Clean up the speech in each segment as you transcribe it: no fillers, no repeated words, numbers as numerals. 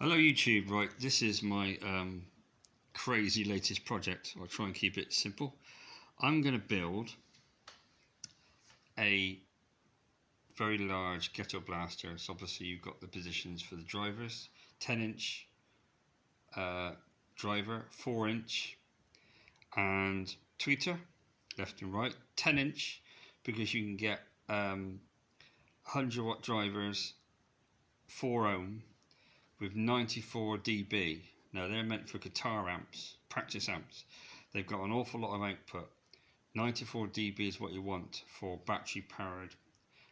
Hello YouTube, right, this is my crazy latest project. I'll try and keep it simple. I'm going to build a very large Getto blaster. So obviously you've got the positions for the drivers, 10-inch driver, 4-inch and tweeter, left and right, 10-inch because you can get 100-watt drivers, 4 ohm, with 94 dB. Now they're meant for guitar amps, practice amps. They've got an awful lot of output. 94 dB is what you want for battery powered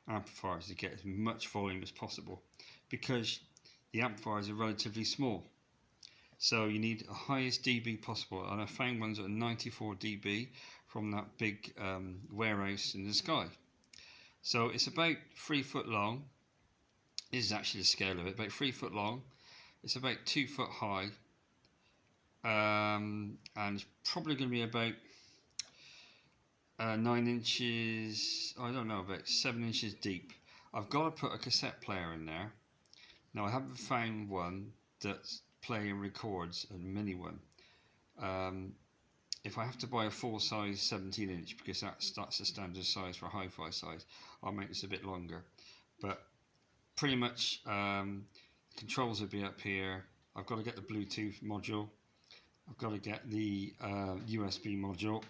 amplifiers to get as much volume as possible, because the amplifiers are relatively small. So you need the highest dB possible, and I found ones at 94 dB from that big warehouse in the sky. So it's about 3 foot long. This is actually the scale of it, about 3 foot long. It's about 2 foot high, and it's probably going to be about 9 inches, I don't know, about 7 inches deep. I've got to put a cassette player in there. Now I haven't found one that's play and records, a mini one. If I have to buy a full size 17 inch, because that's the standard size for a hi-fi size, I'll make this a bit longer. But pretty much controls will be up here. I've got to get the Bluetooth module, I've got to get the USB module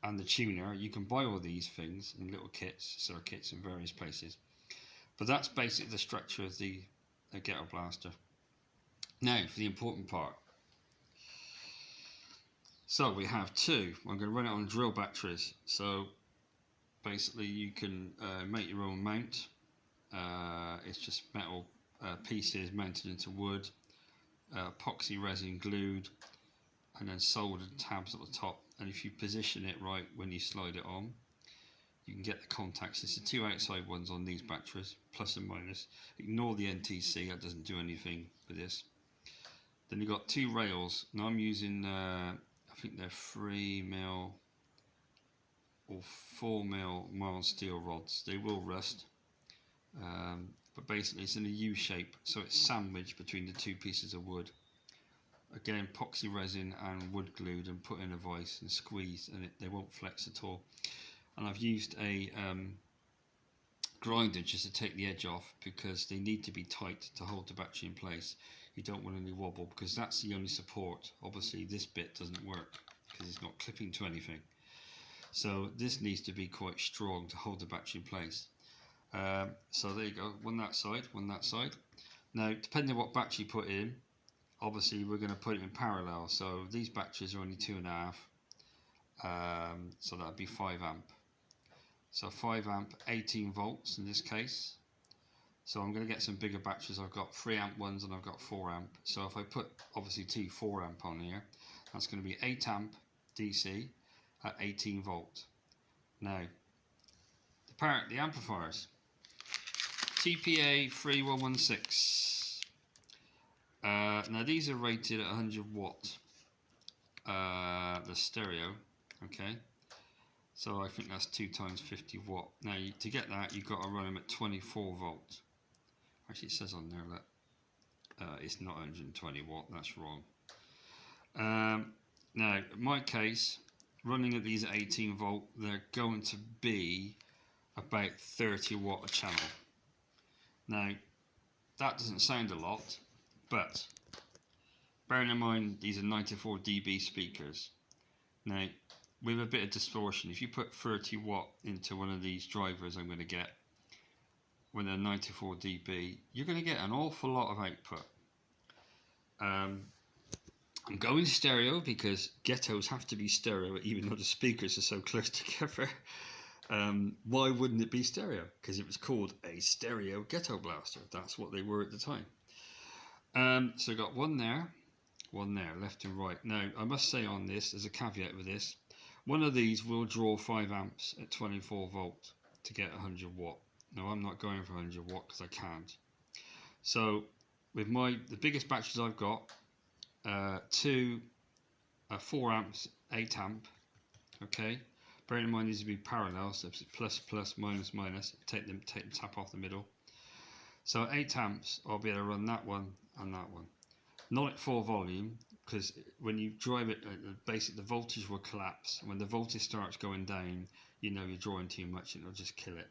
and the tuner. You can buy all these things in little kits, circuits in various places, but that's basically the structure of the Getto blaster. Now for the important part. So we have two. I'm going to run it on drill batteries, so basically you can make your own mount. It's just metal pieces mounted into wood, epoxy resin glued, and then soldered tabs at the top. And if you position it right when you slide it on, you can get the contacts. It's the two outside ones on these batteries, plus and minus. Ignore the NTC, that doesn't do anything for this. Then you've got two rails. Now I'm using, I think they're 3mm or 4mm mild steel rods. They will rust. But basically it's in a U shape, so it's sandwiched between the two pieces of wood. Again, epoxy resin and wood glued and put in a vise and squeezed, and they won't flex at all. And I've used a grinder just to take the edge off, because they need to be tight to hold the battery in place. You don't want any wobble, because that's the only support. Obviously this bit doesn't work because it's not clipping to anything. So this needs to be quite strong to hold the battery in place. So there you go, one that side, one that side. Now depending on what battery you put in, obviously we're going to put it in parallel. So these batteries are only 2.5, so that'd be 5 amp. So 5 amp, 18 volts in this case. So I'm going to get some bigger batteries. I've got 3 amp ones and I've got 4 amp. So if I put obviously two 4 amp on here, that's going to be 8 amp DC at 18 volt. Now the amplifiers, TPA 3116. Now these are rated at 100 watt, the stereo, okay, so I think that's 2 times 50 watt. Now to get that you've got to run them at 24 volt. Actually it says on there that it's not 120 watt, that's wrong. Now in my case, running at these at 18 volt, they're going to be about 30 watt a channel. Now that doesn't sound a lot, but bearing in mind these are 94 dB speakers. Now with a bit of distortion, if you put 30 watt into one of these drivers I'm going to get when they're 94 dB, you're going to get an awful lot of output. I'm going stereo because Gettos have to be stereo even though the speakers are so close together. Why wouldn't it be stereo? Because it was called a stereo Getto blaster. That's what they were at the time. So I got one there, left and right. Now I must say on this, there's a caveat with this. One of these will draw 5 amps at 24 volt to get 100 watt. Now I'm not going for 100 watt because I can't. So with the biggest batteries I've got, 4 amps, 8 amp, okay. Bearing in mind these will be parallel, so if it's plus, plus, minus, minus, take the tap off the middle. So 8 amps, I'll be able to run that one and that one. not at full volume, because when you drive it, basically the voltage will collapse. When the voltage starts going down, you know you're drawing too much and it'll just kill it.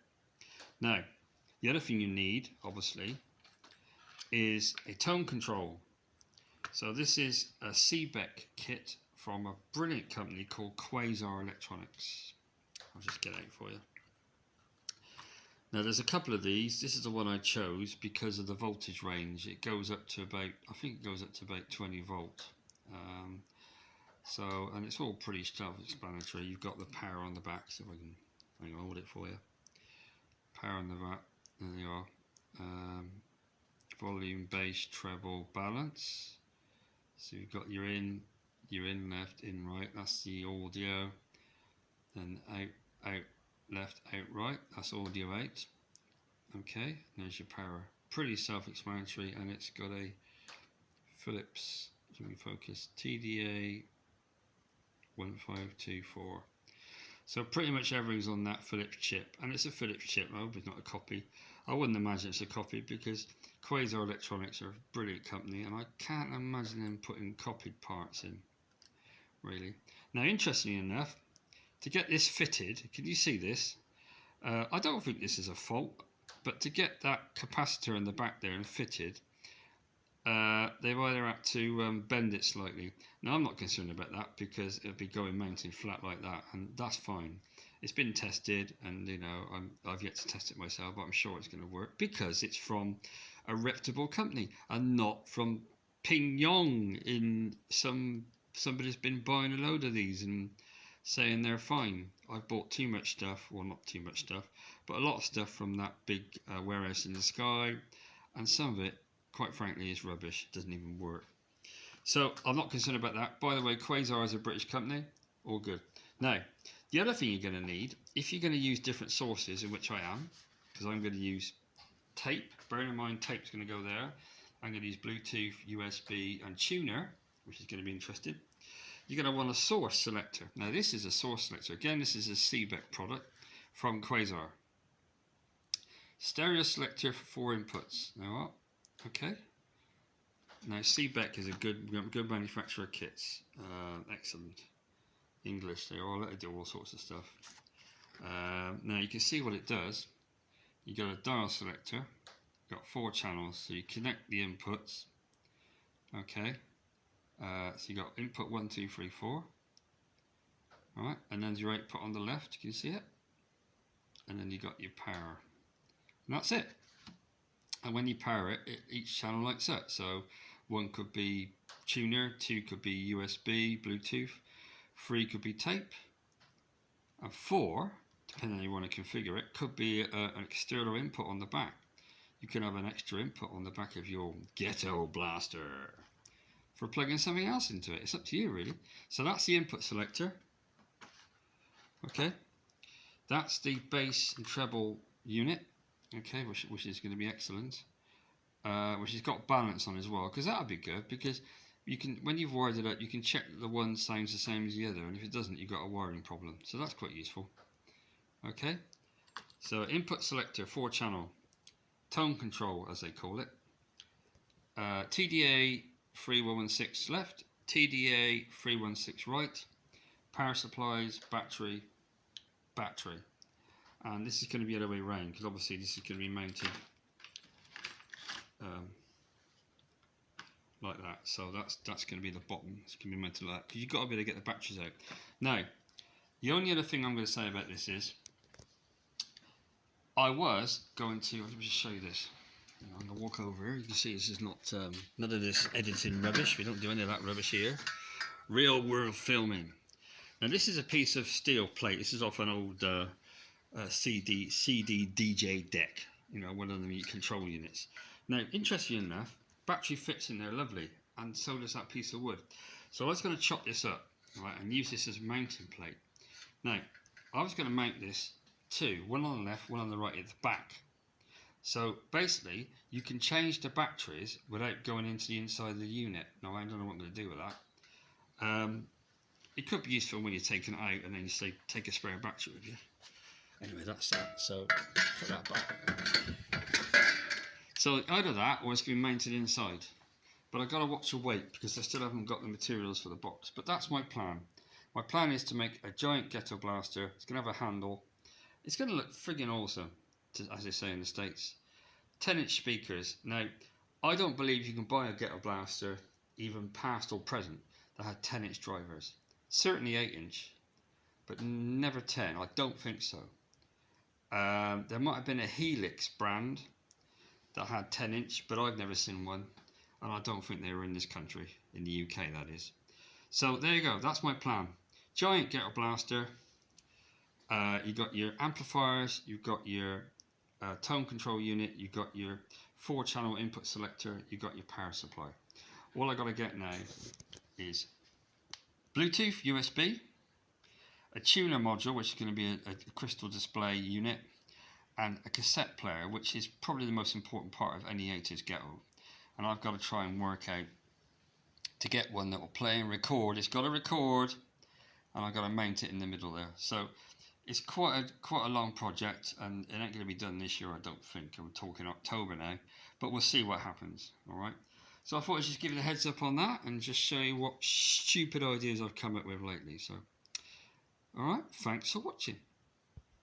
Now, the other thing you need, obviously, is a tone control. So this is a CBEC kit from a brilliant company called Quasar Electronics. I'll just get out for you. Now there's a couple of these. This is the one I chose because of the voltage range. It goes up to about, I think it goes up to about 20 volt. And it's all pretty self-explanatory. You've got the power on the back, so if I can hold it for you. Power on the back, there you are. Volume, bass, treble, balance. So you've got your in left, in right, that's the audio. Then out left, out right, that's audio out. Okay, there's your power. Pretty self-explanatory, and it's got a Philips, let me focus, TDA 1524. So pretty much everything's on that Philips chip, and it's a Philips chip. I hope it's not a copy. I wouldn't imagine it's a copy because Quasar Electronics are a brilliant company, and I can't imagine them putting copied parts in, really. Now, interestingly enough, to get this fitted, can you see this? I don't think this is a fault, but to get that capacitor in the back there and fitted, they've either had to bend it slightly. Now, I'm not concerned about that because it'll be going mounted flat like that, and that's fine. It's been tested, and you know, I've yet to test it myself, but I'm sure it's going to work because it's from a reputable company and not from Pyongyang. Somebody's been buying a load of these and saying they're fine. I've bought too much stuff, well, not too much stuff, but a lot of stuff from that big warehouse in the sky, and some of it, quite frankly, is rubbish. It doesn't even work. So I'm not concerned about that. By the way, Quasar is a British company. All good. Now, the other thing you're going to need, if you're going to use different sources, in which I am, because I'm going to use tape, bearing in mind tape's going to go there. I'm going to use Bluetooth, USB and tuner, which is going to be interesting. You're going to want a source selector. Now this is a source selector. Again, this is a CBEC product from Quasar. Stereo selector for 4 inputs. Now what? Okay. Now CBEC is a good manufacturer of kits. Excellent. English, they do all sorts of stuff. Now you can see what it does. You got a dial selector, got 4 channels, so you connect the inputs. Okay, so you got input 1, 2, 3, 4. All right, and then your output on the left. Can you see it? And then you got your power, and that's it. And when you power it, each channel lights up. So 1 could be tuner, 2 could be USB, Bluetooth, 3 could be tape, and 4, depending on how you want to configure it, could be an external input on the back. You can have an extra input on the back of your Getto blaster for plugging something else into it. It's up to you, really. So that's the input selector. Okay, that's the bass and treble unit. Okay, which is going to be excellent. Which has got balance on as well, because that'll be good, because you can, when you've wired it up, you can check that the one sounds the same as the other, and if it doesn't, you've got a wiring problem. So that's quite useful. Okay, so input selector, 4 channel, tone control as they call it, TDA 3116 left, TDA 316 right, power supplies, battery, and this is going to be the other way around, because obviously this is going to be mounted like that. So that's going to be the bottom. It's going to be mounted like that, because you've got to be able to get the batteries out. Now, the only other thing I'm going to say about this is, I was going to, let me just show you this. I'm going to walk over here. You can see this is not, none of this editing rubbish. We don't do any of that rubbish here. Real world filming. Now this is a piece of steel plate. This is off an old CD DJ deck. You know, one of the control units. Now, interestingly enough, battery fits in there lovely, and so does that piece of wood. So I was going to chop this up, right, and use this as a mounting plate. Now, I was going to mount this 2, one on the left, one on the right at the back. So basically, you can change the batteries without going into the inside of the unit. Now, I don't know what I'm going to do with that. It could be useful when you're taking it out and then you say, take a spare battery with you. Anyway, that's that. So put that back. So either that, or it's going to be mounted inside. but I've got to watch the weight because I still haven't got the materials for the box. But that's my plan. My plan is to make a giant Getto blaster. It's going to have a handle. It's going to look friggin' awesome, as they say in the States. 10-inch speakers. Now, I don't believe you can buy a Getto blaster, even past or present, that had 10-inch drivers. Certainly 8-inch, but never 10. I don't think so. There might have been a Helix brand that had 10-inch, but I've never seen one, and I don't think they were in this country, in the UK that is. So there you go, that's my plan. Giant Getto blaster. You've got your amplifiers, you've got your tone control unit, you've got your 4-channel input selector, you've got your power supply. All I got to get now is Bluetooth, USB, a tuner module, which is going to be a crystal display unit, and a cassette player, which is probably the most important part of any 80s Getto. And I've got to try and work out to get one that will play and record. It's got to record, and I've got to mount it in the middle there. So it's quite a long project, and it ain't going to be done this year, I don't think. I'm talking October now, but we'll see what happens. All right. So I thought I'd just give you a heads up on that and just show you what stupid ideas I've come up with lately. So, all right. Thanks for watching.